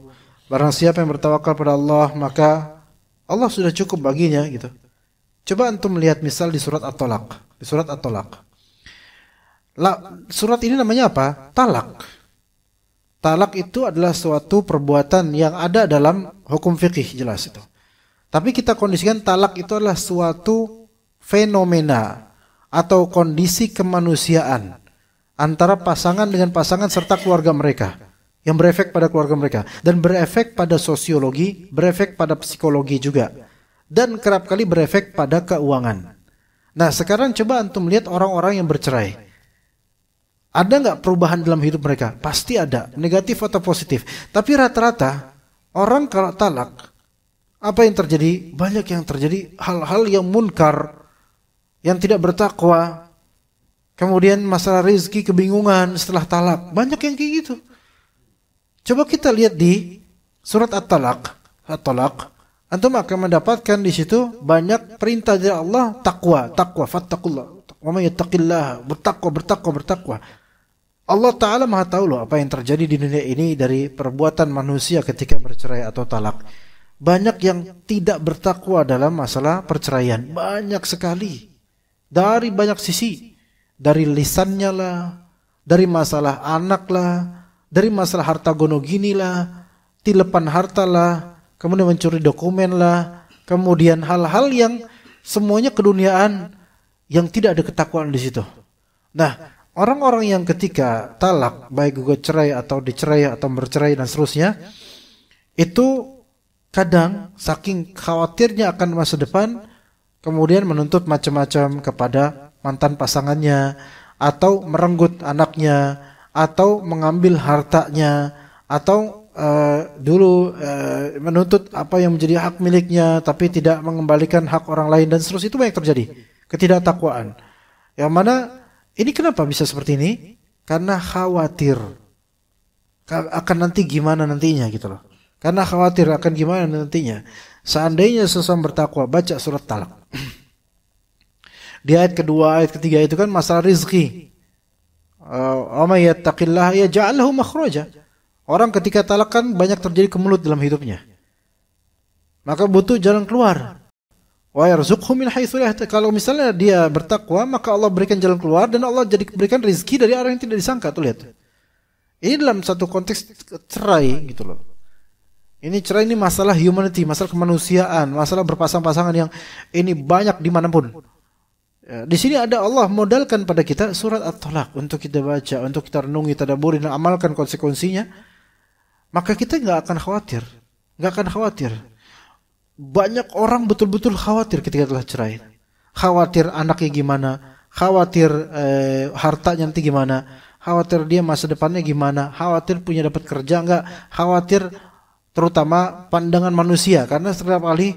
Barang siapa yang bertawakal pada Allah, maka Allah sudah cukup baginya gitu. Coba antum melihat misal di surat At-Talaq. Di surat At-Talaq. Surat ini namanya apa? Talak. Talak itu adalah suatu perbuatan yang ada dalam hukum fikih, jelas itu. Tapi kita kondisikan talak itu adalah suatu fenomena atau kondisi kemanusiaan antara pasangan dengan pasangan serta keluarga mereka, yang berefek pada keluarga mereka dan berefek pada sosiologi, berefek pada psikologi juga, dan kerap kali berefek pada keuangan. Nah, sekarang coba antum lihat orang-orang yang bercerai. Ada nggak perubahan dalam hidup mereka? Pasti ada, negatif atau positif. Tapi rata-rata orang kalau talak, apa yang terjadi? Banyak yang terjadi hal-hal yang munkar, yang tidak bertakwa. Kemudian masalah rezeki, kebingungan setelah talak. Banyak yang kayak gitu. Coba kita lihat di surat At-Talaq. Antum akan mendapatkan di situ banyak perintah dari Allah, takwa, fattaqullah. Wa may yattaqillah, bertakwa. Allah Ta'ala maha tahu loh apa yang terjadi di dunia ini dari perbuatan manusia ketika bercerai atau talak. Banyak yang tidak bertakwa dalam masalah perceraian. Banyak sekali. Dari banyak sisi. Dari lisannya lah, Dari masalah anak lah, dari masalah harta gono gini lah, tilepan harta lah, kemudian mencuri dokumen lah, kemudian hal-hal yang semuanya keduniaan yang tidak ada ketakwaan di situ. Nah, orang-orang yang ketika talak, baik gugat cerai atau dicerai atau bercerai dan seterusnya, itu kadang saking khawatirnya akan masa depan, kemudian menuntut macam-macam kepada mantan pasangannya, atau merenggut anaknya, atau mengambil hartanya, atau dulu menuntut apa yang menjadi hak miliknya, tapi tidak mengembalikan hak orang lain dan seterusnya. Itu banyak terjadi, ketidaktakwaan. Yang mana ini kenapa bisa seperti ini? Karena khawatir akan nanti gimana nantinya gitu loh. Karena khawatir akan gimana nantinya. Seandainya seseorang bertakwa, baca surat Talak. Di ayat kedua, ayat ketiga itu kan masalah rizki. Wa may yattaqillaha yaj'al lahu makhraja. Orang ketika talak kan banyak terjadi kemelut dalam hidupnya. Maka butuh jalan keluar. Wa yarzuqhu min haitsu la yahtasib. Kalau misalnya dia bertakwa, maka Allah berikan jalan keluar dan Allah jadi berikan rezeki dari arah yang tidak disangka. Tuh lihat. Ini dalam satu konteks cerai gitu loh. Ini cerai ini masalah humanity, masalah kemanusiaan, masalah berpasang-pasangan yang ini banyak dimanapun. Ya, di sini ada Allah modalkan pada kita surat At-Talaq untuk kita baca, untuk kita renungi, tadabburi dan amalkan konsekuensinya. Maka kita nggak akan khawatir. Banyak orang betul-betul khawatir ketika telah cerai. Khawatir anaknya gimana, khawatir hartanya nanti gimana, khawatir dia masa depannya gimana, khawatir punya dapat kerja nggak, khawatir terutama pandangan manusia. Karena setiap kali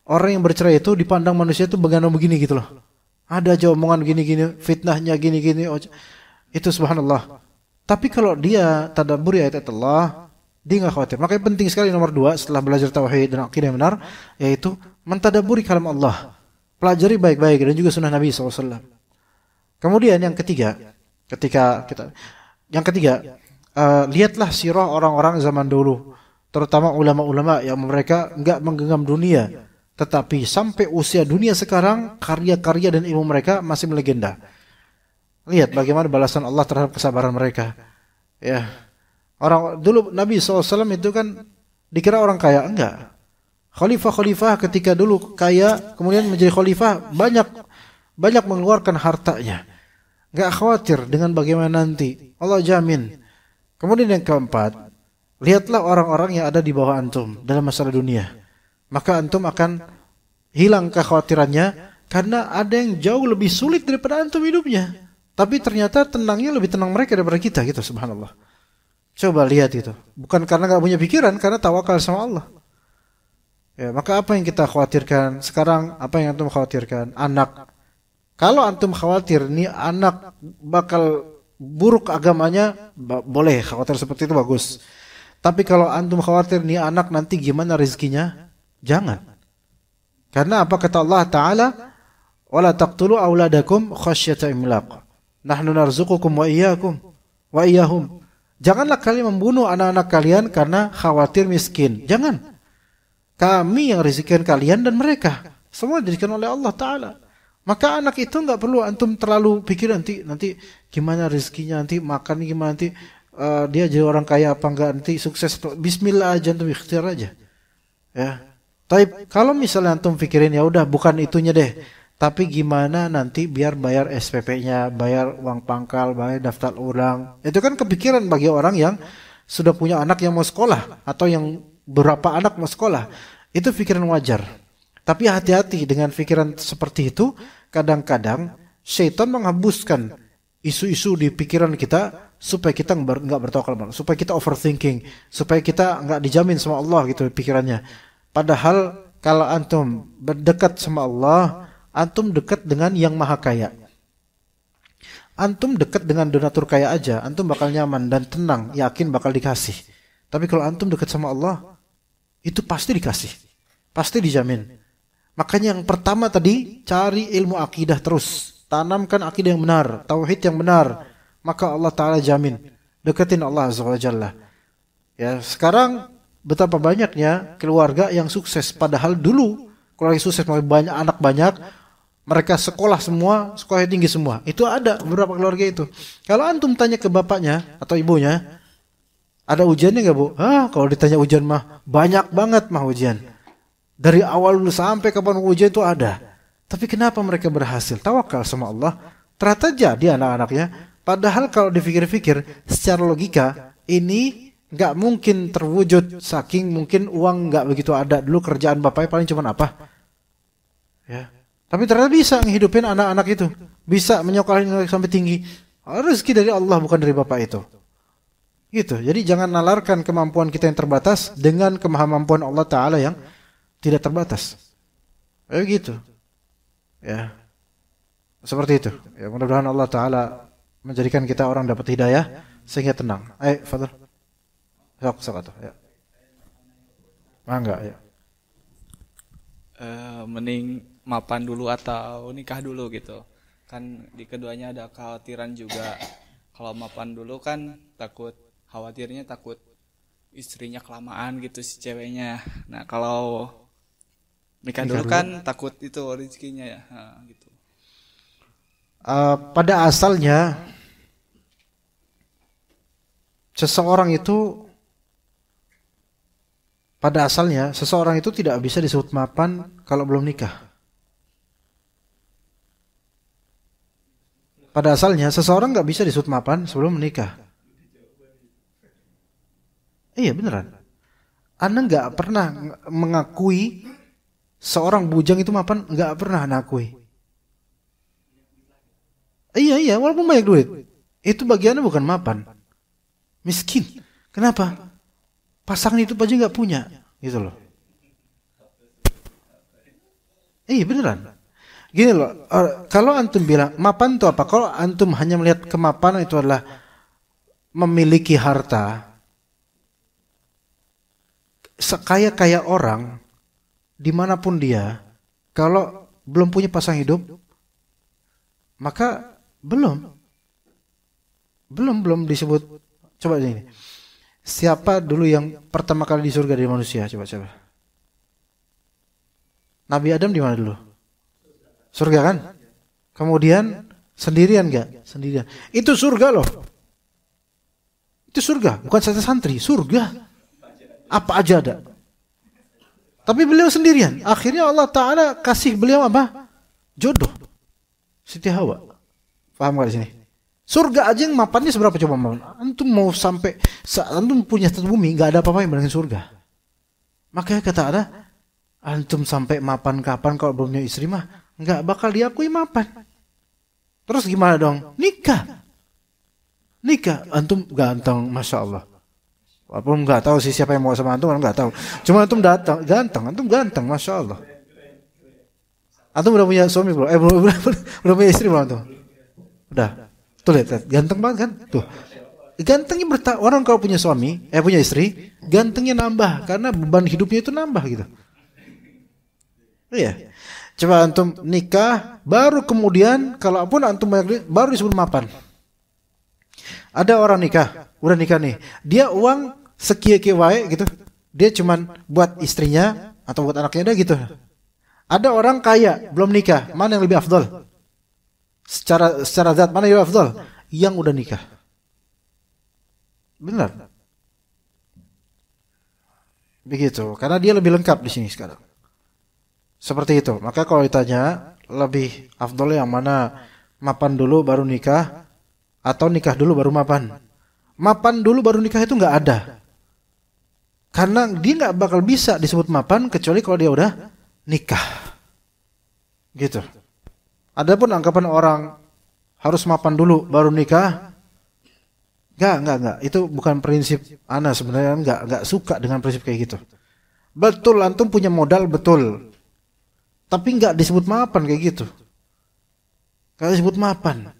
orang yang bercerai itu dipandang manusia itu begini gitu loh. Ada aja omongan gini-gini, fitnahnya gini-gini. Itu subhanallah. Tapi kalau dia tadabburi ayat Allah, dia nggak khawatir. Makanya penting sekali nomor 2 setelah belajar tauhid dan akidah yang benar, yaitu mentadabburi kalam Allah. Pelajari baik-baik dan juga sunnah Nabi SAW. Kemudian yang ketiga, lihatlah sirah orang-orang zaman dulu, terutama ulama-ulama yang mereka nggak menggenggam dunia. Tetapi sampai usia dunia sekarang, karya-karya dan ilmu mereka masih melegenda. Lihat bagaimana balasan Allah terhadap kesabaran mereka. Ya, orang dulu Nabi SAW itu kan dikira orang kaya, enggak. Khalifah-khalifah ketika dulu kaya, kemudian menjadi khalifah banyak mengeluarkan hartanya. Enggak khawatir dengan bagaimana nanti. Allah jamin. Kemudian yang keempat, lihatlah orang-orang yang ada di bawah antum dalam masalah dunia. Maka antum akan hilang kekhawatirannya karena ada yang jauh lebih sulit daripada antum hidupnya. Tapi ternyata tenangnya lebih tenang mereka daripada kita gitu, subhanallah. Coba lihat itu. Bukan karena gak punya pikiran, karena tawakal sama Allah. Ya, maka apa yang kita khawatirkan sekarang? Apa yang antum khawatirkan? Anak. Kalau antum khawatir nih anak bakal buruk agamanya, boleh khawatir seperti itu, bagus. Tapi kalau antum khawatir nih anak nanti gimana rezekinya, jangan. Karena apa kata Allah Ta'ala? Wala taqtulu auladakum khasyata imlaq. Nahnu narzuqukum wa iyyakum wa iyyahum. Janganlah kalian membunuh anak-anak kalian karena khawatir miskin. Jangan. Kami yang rezekikan kalian dan mereka. Semua diberikan oleh Allah Ta'ala. Maka anak itu enggak perlu antum terlalu pikir nanti gimana rezekinya, nanti makan gimana, nanti dia jadi orang kaya apa enggak, nanti sukses. Bismillah aja, antum ikhtiar aja. Ya. Tapi kalau misalnya antum pikirin ya udah bukan itunya deh, tapi gimana nanti biar bayar SPP-nya, bayar uang pangkal, bayar daftar ulang. Itu kan kepikiran bagi orang yang sudah punya anak yang mau sekolah atau yang berapa anak mau sekolah. Itu pikiran wajar. Tapi hati-hati dengan pikiran seperti itu. Kadang-kadang syaitan menghembuskan isu-isu di pikiran kita supaya kita nggak bertawakal, supaya kita overthinking, supaya kita nggak dijamin sama Allah gitu pikirannya. Padahal kalau antum berdekat sama Allah, antum dekat dengan yang maha kaya. Antum dekat dengan donatur kaya aja, antum bakal nyaman dan tenang, yakin bakal dikasih. Tapi kalau antum dekat sama Allah, itu pasti dikasih, pasti dijamin. Makanya yang pertama tadi, cari ilmu akidah terus. Tanamkan akidah yang benar, tauhid yang benar. Maka Allah Ta'ala jamin. Deketin Allah Azza wa Jalla. Ya, sekarang betapa banyaknya keluarga yang sukses. Padahal dulu keluarga yang sukses banyak anak banyak, Mereka sekolah semua, sekolah tinggi semua. Itu ada beberapa keluarga itu. Kalau antum tanya ke bapaknya atau ibunya, ada ujiannya nggak bu? Kalau ditanya ujian mah banyak banget mah ujian. Dari awal dulu sampai kapan ujian itu ada. Tapi kenapa mereka berhasil? Tawakal sama Allah. Ternyata jadi anak-anaknya. Padahal kalau dipikir-pikir secara logika ini nggak mungkin terwujud, saking mungkin uang nggak begitu ada dulu, kerjaan bapaknya paling cuma apa? Ya. Tapi ternyata bisa ngehidupin anak-anak itu, bisa menyokolahin sampai tinggi. Rezeki dari Allah bukan dari bapak itu. Gitu. Jadi jangan nalarkan kemampuan kita yang terbatas dengan kemampuan Allah Taala yang tidak terbatas. Gitu. Ya. Seperti itu. Ya, mudah-mudahan Allah Taala menjadikan kita orang dapat hidayah sehingga tenang. Fadl. Sok atau ya. Mangga ya. Mending mapan dulu atau nikah dulu gitu. Kan di keduanya ada kekhawatiran juga. Kalau mapan dulu kan khawatirnya takut istrinya kelamaan gitu si ceweknya. Nah, kalau nikah dulu kan takut itu rezekinya ya. Nah, gitu. Pada asalnya seseorang itu tidak bisa disebut mapan kalau belum nikah. Pada asalnya seseorang nggak bisa disebut mapan sebelum menikah. Iya beneran. Anda nggak pernah mengakui seorang bujang itu mapan, nggak pernah Anda akui. Iya, walaupun banyak duit. Itu bagiannya bukan mapan. Miskin. Kenapa? Pasangan itu aja nggak punya. Gitu loh. Iya beneran. Gini loh. Kalau antum bilang, mapan itu apa? Kalau antum hanya melihat kemapanan itu adalah memiliki harta. Sekaya-kaya orang, dimanapun dia, kalau belum punya pasangan hidup, maka belum disebut. Coba ini. Siapa dulu yang pertama kali di surga dari manusia? Coba. Nabi Adam di mana dulu? Surga kan? Kemudian sendirian enggak? Sendirian. Itu surga loh. Itu surga, bukan santri, surga. Apa aja ada. Tapi beliau sendirian. Akhirnya Allah Ta'ala kasih beliau apa? Jodoh. Siti Hawa. Paham gak di sini? Surga aja yang mapannya seberapa coba mapan? Antum mau sampai antum punya satu bumi nggak ada apa-apa yang bandingin surga. Makanya kata ada antum sampai mapan kapan kalau belum punya istri mah nggak bakal diakui mapan. Terus gimana dong? Nikah. Antum ganteng, masya Allah. Walaupun nggak tahu sih siapa yang mau sama antum, nggak tahu. Cuma antum antum ganteng, masya Allah. Antum udah punya suami belum? Belum punya istri belum antum? Udah. Tuh lihat, ganteng banget kan? Tuh. Gantengnya orang kalau punya suami, punya istri, gantengnya nambah karena beban hidupnya itu nambah gitu. Iya. Coba antum nikah, baru kemudian kalaupun antum banyak duit, baru disebut mapan. Ada orang nikah, udah nikah nih. Dia uang sekian wae gitu. Dia cuman buat istrinya atau buat anaknya ada gitu. Ada orang kaya, belum nikah, mana yang lebih afdol? Secara zat mana yang afdal? Yang udah nikah. Benar. Begitu, karena dia lebih lengkap di sini sekarang. Seperti itu. Maka kalau ditanya lebih afdal yang mana, mapan dulu baru nikah atau nikah dulu baru mapan? Mapan dulu baru nikah itu nggak ada. Karena dia nggak bakal bisa disebut mapan kecuali kalau dia udah nikah. Gitu. Adapun anggapan orang harus mapan dulu baru nikah, enggak. Itu bukan prinsip ana sebenarnya, enggak suka dengan prinsip kayak gitu. Betul antum punya modal betul. Tapi enggak disebut mapan kayak gitu. Enggak disebut mapan.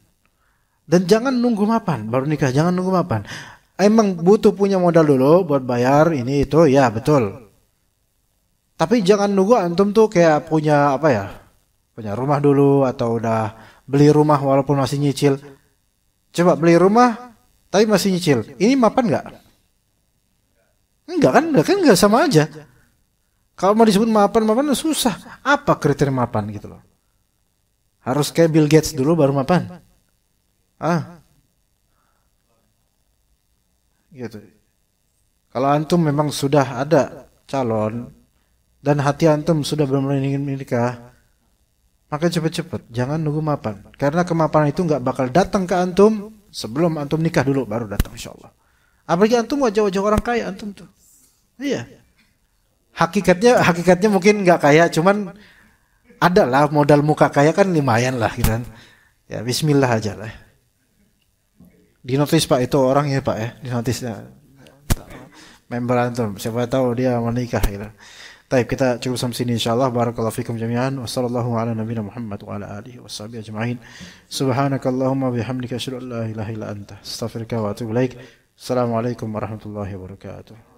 Dan jangan nunggu mapan baru nikah, jangan nunggu mapan. Emang butuh punya modal dulu buat bayar ini itu, ya betul. Tapi jangan nunggu antum tuh kayak punya punya rumah dulu atau udah beli rumah walaupun masih nyicil. Coba beli rumah tapi masih nyicil. Ini mapan enggak? Enggak kan? Enggak sama aja. Kalau mau disebut mapan susah. Apa kriteria mapan gitu loh. Harus kayak Bill Gates dulu baru mapan? Gitu. Kalau antum memang sudah ada calon dan hati antum sudah benar-benar ingin menikah, maka cepat-cepat, jangan nunggu mapan. Karena kemapanan itu nggak bakal datang ke antum sebelum antum nikah dulu, baru datang insyaallah. Apalagi antum wajah-wajah orang kaya antum tuh. Iya. Hakikatnya mungkin nggak kaya, cuman ada lah modal muka kaya kan lumayan lah gitu kan. Ya bismillah aja lah. Dinotis Pak itu orangnya Pak ya, dinotisnya. Member antum, siapa tahu dia menikah gitu. Baik, kita cukup sampai sini insyaallah. Barakallahu fikum jami'an. Wassallallahu ala nabiyina Muhammad wa ala alihi washabihi ajma'in. Subhanakallahumma bihamdika asyhadu an la ilaha illa anta astaghfiruka wa atubu ilaik. Assalamualaikum warahmatullahi wabarakatuh.